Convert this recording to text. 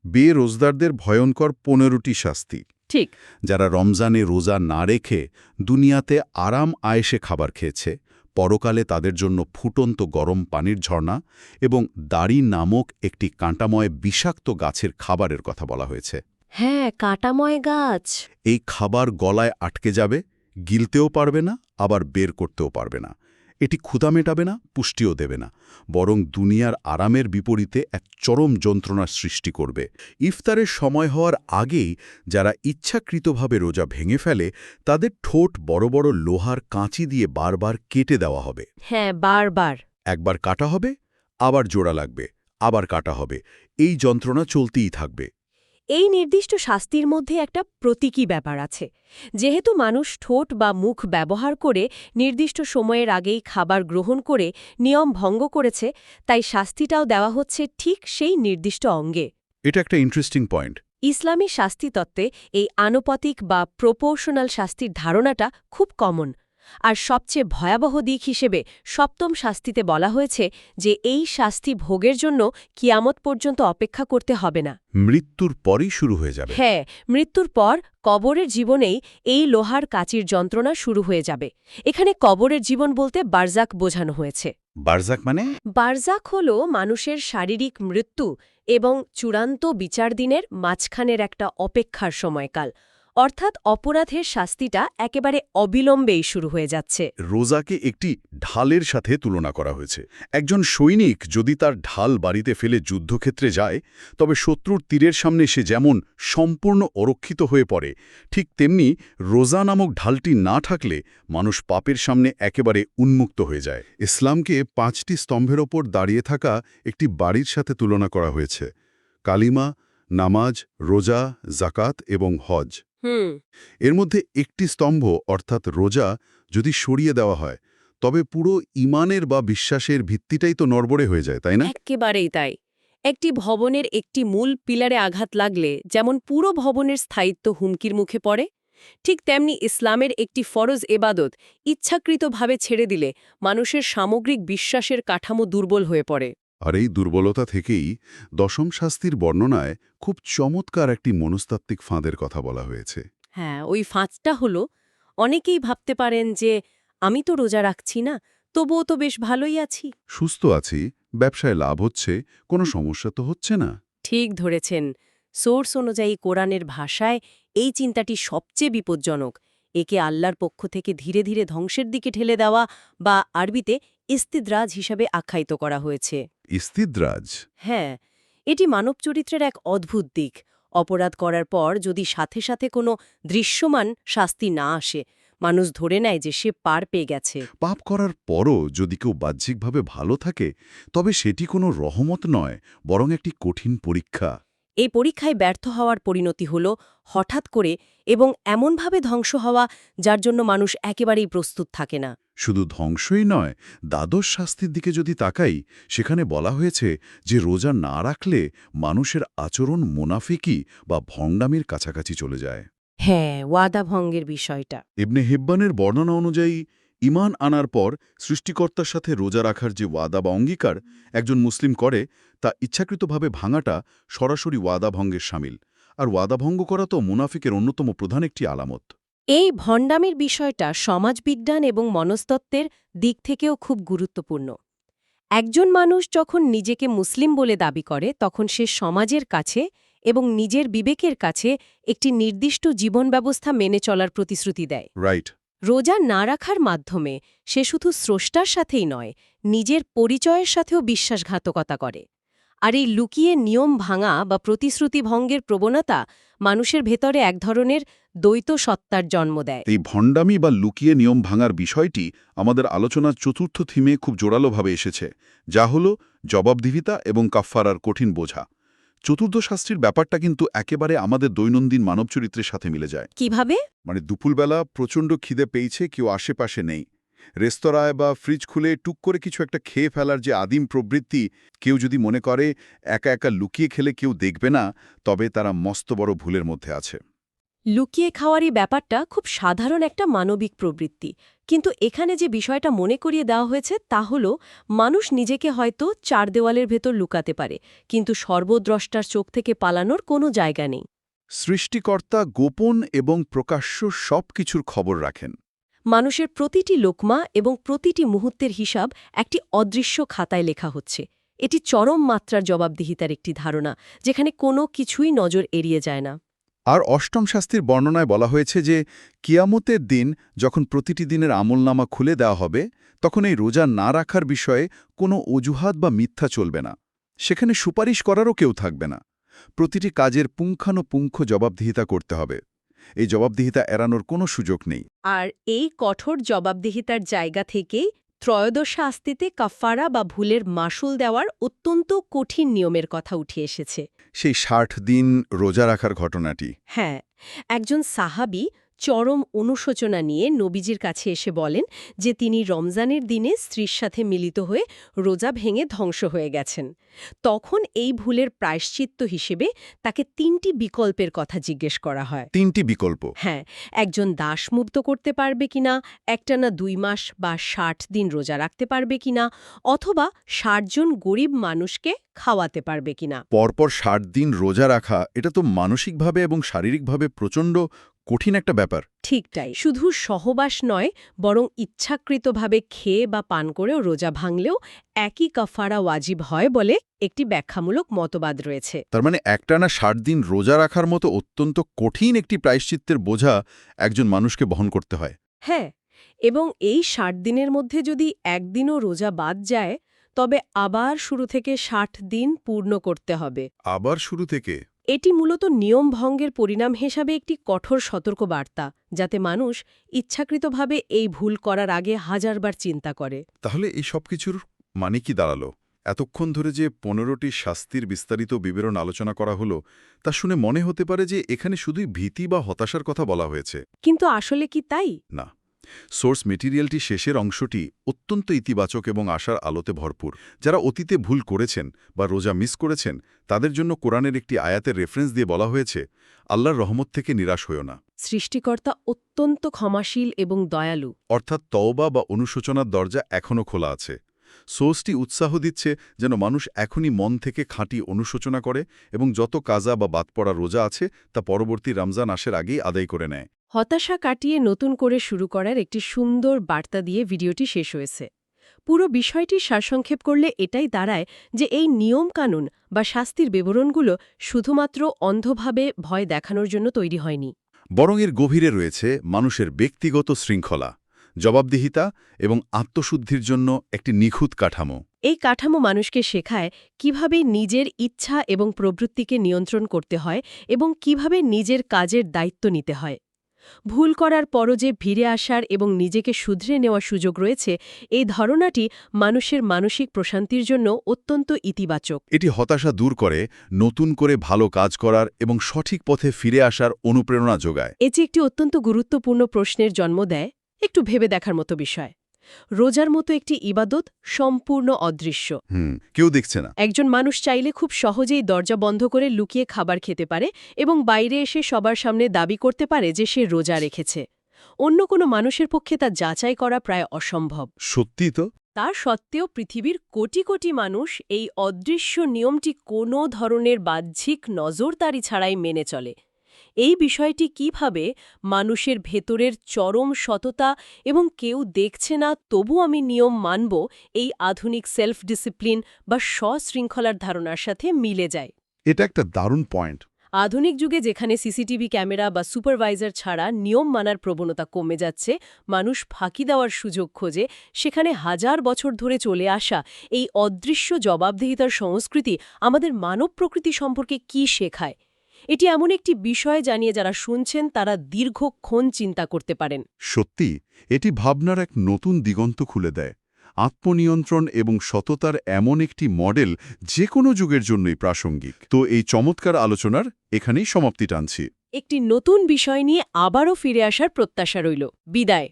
বেরোজগারদের ভয়ঙ্কর 15টি শাস্তি। ঠিক। যারা রমজানে রোজা না রেখে দুনিয়াতে আরাম আয়েশে খাবার খেয়েছে, পরকালে তাদের জন্য ফুটন্ত গরম পানির ঝর্ণা এবং দাড়ি নামক একটি কাঁটাময় বিষাক্ত গাছের খাবারের কথা বলা হয়েছে। হ্যাঁ, কাঁটাময় গাছ। এই খাবার গলায় আটকে যাবে, গিলতেও পারবে না, আবার বের করতেও পারবে না। এটি ক্ষুধা মেটাবে না, পুষ্টিও দেবে না, বরং দুনিয়ার আরামের বিপরীতে এক চরম যন্ত্রণার সৃষ্টি করবে। ইফতারের সময় হওয়ার আগেই যারা ইচ্ছাকৃতভাবে রোজা ভেঙে ফেলে, তাদের ঠোঁট বড় বড় লোহার কাঁচি দিয়ে বারবার কেটে দেওয়া হবে। হ্যাঁ, বারবার। একবার কাটা হবে, আবার জোড়া লাগবে, আবার কাটা হবে। এই যন্ত্রণা চলতেই থাকবে। এই নির্দিষ্ট শাস্তির মধ্যে একটা প্রতীকী ব্যাপার আছে। যেহেতু মানুষ ঠোঁট বা মুখ ব্যবহার করে নির্দিষ্ট সময়ের আগেই খাবার গ্রহণ করে নিয়ম ভঙ্গ করেছে, তাই শাস্তিটাও দেওয়া হচ্ছে ঠিক সেই নির্দিষ্ট অঙ্গে। এটা একটা ইন্টারেস্টিং পয়েন্ট। ইসলামী শাস্তিতত্ত্বে এই আনুপাতিক বা প্রপোর্শনাল শাস্তির ধারণাটা খুব কমন। আর সবচেয়ে ভয়াবহ দিক হিসেবে সপ্তম শাস্তিতে বলা হয়েছে যে এই শাস্তি ভোগের জন্য কিয়ামত পর্যন্ত অপেক্ষা করতে হবে না। মৃত্যুর পরই শুরু হয়ে যাবে। হ্যাঁ, মৃত্যুর পর কবরের জীবনেই এই লোহার কাচির যন্ত্রণা শুরু হয়ে যাবে। এখানে কবরের জীবন বলতে বারজাক বোঝানো হয়েছে। বারজাক মানে? বারজাক হল মানুষের শারীরিক মৃত্যু এবং চূড়ান্ত বিচার দিনের মাঝখানের একটা অপেক্ষার সময়কাল। অর্থাৎ অপরাধের শাস্তিটা একেবারে অবিলম্বেই শুরু হয়ে যাচ্ছে। রোজাকে একটি ঢালের সাথে তুলনা করা হয়েছে। একজন সৈনিক যদি তার ঢাল বাড়িতে ফেলে যুদ্ধক্ষেত্রে যায়, তবে শত্রুর তীরের সামনে সে যেমন সম্পূর্ণ অরক্ষিত হয়ে পড়ে, ঠিক তেমনি রোজা নামক ঢালটি না থাকলে মানুষ পাপের সামনে একেবারে উন্মুক্ত হয়ে যায়। ইসলামকে 5টি স্তম্ভের ওপর দাঁড়িয়ে থাকা একটি বাড়ির সাথে তুলনা করা হয়েছে: কালিমা, নামাজ, রোজা, জাকাত এবং হজ। এর মধ্যে একটি স্তম্ভ অর্থাৎ রোজা যদি সরিয়ে দেওয়া হয়, তবে পুরো ঈমানের বা বিশ্বাসের ভিত্তিটাই তো নড়বড়ে হয়ে যায়, তাই না? একেবারেই তাই। একটি ভবনের একটি মূল পিলারে আঘাত লাগলে যেমন পুরো ভবনের স্থায়িত্ব হুমকির মুখে পড়ে, ঠিক তেমনি ইসলামের একটি ফরজ এবাদত ইচ্ছাকৃতভাবে ছেড়ে দিলে মানুষের সামগ্রিক বিশ্বাসের কাঠামো দুর্বল হয়ে পড়ে। আর এই দুর্বলতা থেকেই দশম শাস্তির বর্ণনায় খুব চমৎকার একটি মনস্তাত্ত্বিক ফাঁদের কথা বলা হয়েছে। হ্যাঁ, ওই ফাঁদটা হলো, অনেকেই ভাবতে পারেন যে আমি তো রোজা রাখছি না, তবুও তো বেশ ভালোই আছি। সুস্থ আছি, ব্যবসায় লাভ হচ্ছে, কোনো সমস্যা তো হচ্ছে না। ঠিক ধরেছেন। সোর্স অনুযায়ী কোরআনের ভাষায় এই চিন্তাটি সবচেয়ে বিপজ্জনক। একে আল্লাহর পক্ষ থেকে ধীরে ধীরে ধ্বংসের দিকে ঠেলে দেওয়া বা আরবিতে ইস্তিদ্রাজ হিসাবে আখ্যায়িত করা হয়েছে। ইস্তিদ্রাজ? হ্যাঁ, এটি মানব চরিত্রের এক অদ্ভুত দিক। অপরাধ করার পর যদি সাথে সাথে কোনো দৃশ্যমান শাস্তি না আসে, মানুষ ধরে নেয় যে সে পার পেয়ে গেছে। পাপ করার পরও যদি কেউ বাহ্যিকভাবে ভালো থাকে, তবে সেটি কোনো রহমত নয়, বরং একটি কঠিন পরীক্ষা। এই পরীক্ষায় ব্যর্থ হওয়ার পরিণতি হল হঠাৎ করে এবং এমনভাবে ধ্বংস হওয়া যার জন্য মানুষ একেবারেই প্রস্তুত থাকে না। শুধু ধ্বংসই নয়, দ্বাদশ শাস্তির দিকে যদি তাকাই, সেখানে বলা হয়েছে যে রোজা না রাখলে মানুষের আচরণ মুনাফিকি বা ভণ্ডামির কাছাকাছি চলে যায়। হ্যাঁ, ওয়াদা ভঙ্গের বিষয়টা। ইবনে হিব্বানের বর্ণনা অনুযায়ী ঈমান আনার পর সৃষ্টিকর্তার সাথে রোজা রাখার যে ওয়াদা বা অঙ্গীকার একজন মুসলিম করে, তা ইচ্ছাকৃতভাবে ভাঙাটা সরাসরি ওয়াদা ভঙ্গের শামিল। আর ওয়াদা ভঙ্গ করা তো মুনাফিকের অন্যতম প্রধান একটি আলামত। এই ভণ্ডামির বিষয়টা সমাজবিজ্ঞান এবং মনস্তত্ত্বের দিক থেকেও খুব গুরুত্বপূর্ণ। একজন মানুষ যখন নিজেকে মুসলিম বলে দাবি করে, তখন সে সমাজের কাছে এবং নিজের বিবেকের কাছে একটি নির্দিষ্ট জীবন ব্যবস্থা মেনে চলার প্রতিশ্রুতি দেয়। রাইট। রোজা না রাখার মাধ্যমে সে শুধু স্রষ্টার সাথেই নয়, নিজের পরিচয়ের সাথেও বিশ্বাসঘাতকতা করে। আর এই লুকিয়ে নিয়ম ভাঙা বা প্রতিশ্রুতি ভঙ্গের প্রবণতা মানুষের ভেতরে এক ধরনের দ্বৈত সত্তার জন্ম দেয়। এই ভণ্ডামি বা লুকিয়ে নিয়ম ভাঙার বিষয়টি আমাদের আলোচনার চতুর্থ থিমে খুব জোরালোভাবে এসেছে, যা হল জবাবদিহিতা এবং কাফফারার কঠিন বোঝা। চতুর্থ শাস্তির ব্যাপারটা কিন্তু একেবারে আমাদের দৈনন্দিন মানব চরিত্রের সাথে মিলে যায়। কিভাবে? মানে দুপুরবেলা প্রচণ্ড খিদে পেয়েছে, কেউ আশেপাশে নেই, রেস্তোরাঁয় বা ফ্রিজ খুলে টুক করে কিছু একটা খেয়ে ফেলার যে আদিম প্রবৃত্তি, কেউ যদি মনে করে একা একা লুকিয়ে খেলে কেউ দেখবে না, তবে তারা মস্ত বড় ভুলের মধ্যে আছে। লুকিয়ে খাওয়ার এই ব্যাপারটা খুব সাধারণ একটা মানবিক প্রবৃত্তি, কিন্তু এখানে যে বিষয়টা মনে করিয়ে দেওয়া হয়েছে তা হল মানুষ নিজেকে হয়তো চার দেওয়ালের ভেতর লুকাতে পারে, কিন্তু সর্বদ্রষ্টার চোখ থেকে পালানোর কোনো জায়গা নেই। সৃষ্টিকর্তা গোপন এবং প্রকাশ্য সব কিছুর খবর রাখেন। মানুষের প্রতিটি লোকমা এবং প্রতিটি মুহূর্তের হিসাব একটি অদৃশ্য খাতায় লেখা হচ্ছে। এটি চরম মাত্রার জবাবদিহিতার একটি ধারণা, যেখানে কোনো কিছুই নজর এড়িয়ে যায় না। আর অষ্টম শাস্তির বর্ণনায় বলা হয়েছে যে কিয়ামতের দিন যখন প্রতিটি দিনের আমলনামা খুলে দেওয়া হবে, তখন এই রোজা না রাখার বিষয়ে কোনো অজুহাত বা মিথ্যা চলবে না। সেখানে সুপারিশ করারও কেউ থাকবে না। প্রতিটি কাজের পুঙ্খানুপুঙ্খ জবাবদিহিতা করতে হবে। এই জবাবদিহিতা এড়ানোর কোনো সুযোগ নেই। আর এই কঠোর জবাবদিহিতার জায়গা থেকেই ত্রয়োদশ শাস্তিতে কাফারা বা ভুলের মাসুল দেওয়ার অত্যন্ত কঠিন নিয়মের কথা উঠে এসেছে। সেই ৬০ দিন রোজা রাখার ঘটনাটি। হ্যাঁ, একজন সাহাবী চরম অনুশোচনা নিয়ে নবীজির কাছে এসে বলেন যে তিনি রমজানের দিনে স্ত্রীর সাথে মিলিত হয়ে রোজা ভেঙে ধ্বংস হয়ে গেছেন। তখন এই ভুলের প্রায়শ্চিত্ত হিসেবে তাকে ৩টি বিকল্পের কথা জিজ্ঞেস করা হয়। ৩টি বিকল্প। হ্যাঁ, একজন দাসমুক্ত করতে পারবে কিনা, একটানা ২ মাস বা ৬০ দিন রোজা রাখতে পারবে কিনা, অথবা ৬০ জন গরিব মানুষকে খাওয়াতে পারবে কিনা। পরপর ৬০ দিন রোজা রাখা, এটা তো মানসিকভাবে এবং শারীরিকভাবে প্রচণ্ড কঠিন একটা ব্যাপার। ঠিক তাই। শুধু সহবাস নয়, বরং ইচ্ছাকৃতভাবে খেয়ে বা পান করেও রোজা ভাঙলেও একই কাফারা ওয়াজিব হয় বলে একটি ব্যাখ্যামূলক মতবাদ রয়েছে। তার মানে একটানা ৬০ দিন রোজা রাখার মতো অত্যন্ত কঠিন একটি প্রায়শ্চিত্তের বোঝা একজন মানুষকে বহন করতে হয়। হ্যাঁ, এবং এই ৬০ দিনের মধ্যে যদি একদিনও রোজা বাদ যায়, তবে আবার শুরু থেকে ৬০ দিন পূর্ণ করতে হবে। আবার শুরু থেকে? এটি মূলত নিয়ম ভঙ্গের পরিণাম হিসাবে একটি কঠোর সতর্কবার্তা, যাতে মানুষ ইচ্ছাকৃতভাবে এই ভুল করার আগে হাজারবার চিন্তা করে। তাহলে এই সব কিছুর মানে কি দাঁড়ালো? এতক্ষণ ধরে যে ১৫টি শাস্তির বিস্তারিত বিবরণ আলোচনা করা হলো, তা শুনে মনে হতে পারে যে এখানে শুধুই ভীতি বা হতাশার কথা বলা হয়েছে। কিন্তু আসলে কি তাই? না, সোর্স মেটেরিয়ালটি শেষের অংশটি অত্যন্ত ইতিবাচক এবং আশার আলোতে ভরপুর। যারা অতীতে ভুল করেছেন বা রোজা মিস করেছেন, তাদের জন্য কোরআনের একটি আয়াতের রেফারেন্স দিয়ে বলা হয়েছে, আল্লাহর রহমত থেকে নিরাশ হয়ো না। সৃষ্টিকর্তা অত্যন্ত ক্ষমাশীল এবং দয়ালু। অর্থাৎ তওবা বা অনুশোচনার দরজা এখনও খোলা আছে। সোর্সটি উৎসাহ দিচ্ছে যেন মানুষ এখনই মন থেকে খাঁটি অনুশোচনা করে এবং যত কাজা বা বাদ পড়া রোজা আছে তা পরবর্তী রমজান আসের আগেই আদায় করে নেয়। হতাশা কাটিয়ে নতুন করে শুরু করার একটি সুন্দর বার্তা দিয়ে ভিডিওটি শেষ হয়েছে। পুরো বিষয়টি সারসংক্ষেপ করলে এটাই দাঁড়ায় যে এই নিয়মকানুন বা শাস্তির বিবরণগুলো শুধুমাত্র অন্ধভাবে ভয় দেখানোর জন্য তৈরি হয়নি। বরং এর গভীরে রয়েছে মানুষের ব্যক্তিগত শৃঙ্খলা, জবাবদিহিতা এবং আত্মশুদ্ধির জন্য একটি নিখুঁত কাঠামো। এই কাঠামো মানুষকে শেখায় কিভাবে নিজের ইচ্ছা এবং প্রবৃত্তিকে নিয়ন্ত্রণ করতে হয় এবং কিভাবে নিজের কাজের দায়িত্ব নিতে হয়। ভুল করার পরও যে ফিরে আসার এবং নিজেকে শুধরে নেওয়ার সুযোগ রয়েছে, এই ধারণাটি মানুষের মানসিক প্রশান্তির জন্য অত্যন্ত ইতিবাচক। এটি হতাশা দূর করে, নতুন করে ভালো কাজ করার এবং সঠিক পথে ফিরে আসার অনুপ্রেরণা যোগায়। এটি একটি অত্যন্ত গুরুত্বপূর্ণ প্রশ্নের জন্ম দেয়, একটু ভেবে দেখার মতো বিষয়। রোজার মতো একটি ইবাদত সম্পূর্ণ অদৃশ্য। কেউ দেখছে না। একজন মানুষ চাইলে খুব সহজেই দরজা বন্ধ করে লুকিয়ে খাবার খেতে পারে এবং বাইরে এসে সবার সামনে দাবি করতে পারে যে সে রোজা রেখেছে। অন্য কোনো মানুষের পক্ষে তা যাচাই করা প্রায় অসম্ভব। সত্যি তো। তা সত্ত্বেও পৃথিবীর কোটি কোটি মানুষ এই অদৃশ্য নিয়মটি কোনো ধরনের বাহ্যিক নজরদারি ছাড়াই মেনে চলে। এই বিষয়টি কিভাবে মানুষের ভেতরের চরম সততা এবং কেউ দেখছে না তবু আমি নিয়ম মানব, এই আধুনিক সেলফ ডিসিপ্লিন বা স্বশৃঙ্খলার ধারণার সাথে মিলে যায়। এটা একটা দারুণ পয়েন্ট। আধুনিক যুগে যেখানে সিসিটিভি ক্যামেরা বা সুপারভাইজার ছাড়া নিয়ম মানার প্রবণতা কমে যাচ্ছে, মানুষ ফাঁকি দেওয়ার সুযোগ খোঁজে, সেখানে হাজার বছর ধরে চলে আসা এই অদৃশ্য জবাবদিহিতার সংস্কৃতি আমাদের মানব প্রকৃতি সম্পর্কে কী শেখায়? এটি এমন একটি বিষয় জানিয়ে যারা শুনছেন তারা দীর্ঘক্ষণ চিন্তা করতে পারেন। সত্যি, এটি ভাবনার এক নতুন দিগন্ত খুলে দেয়। আত্মনিয়ন্ত্রণ এবং সততার এমন একটি মডেল যে কোনো যুগের জন্যই প্রাসঙ্গিক। তো এই চমৎকার আলোচনার এখানেই সমাপ্তি টানছি। একটি নতুন বিষয় নিয়ে আবারও ফিরে আসার প্রত্যাশা রইল। বিদায়।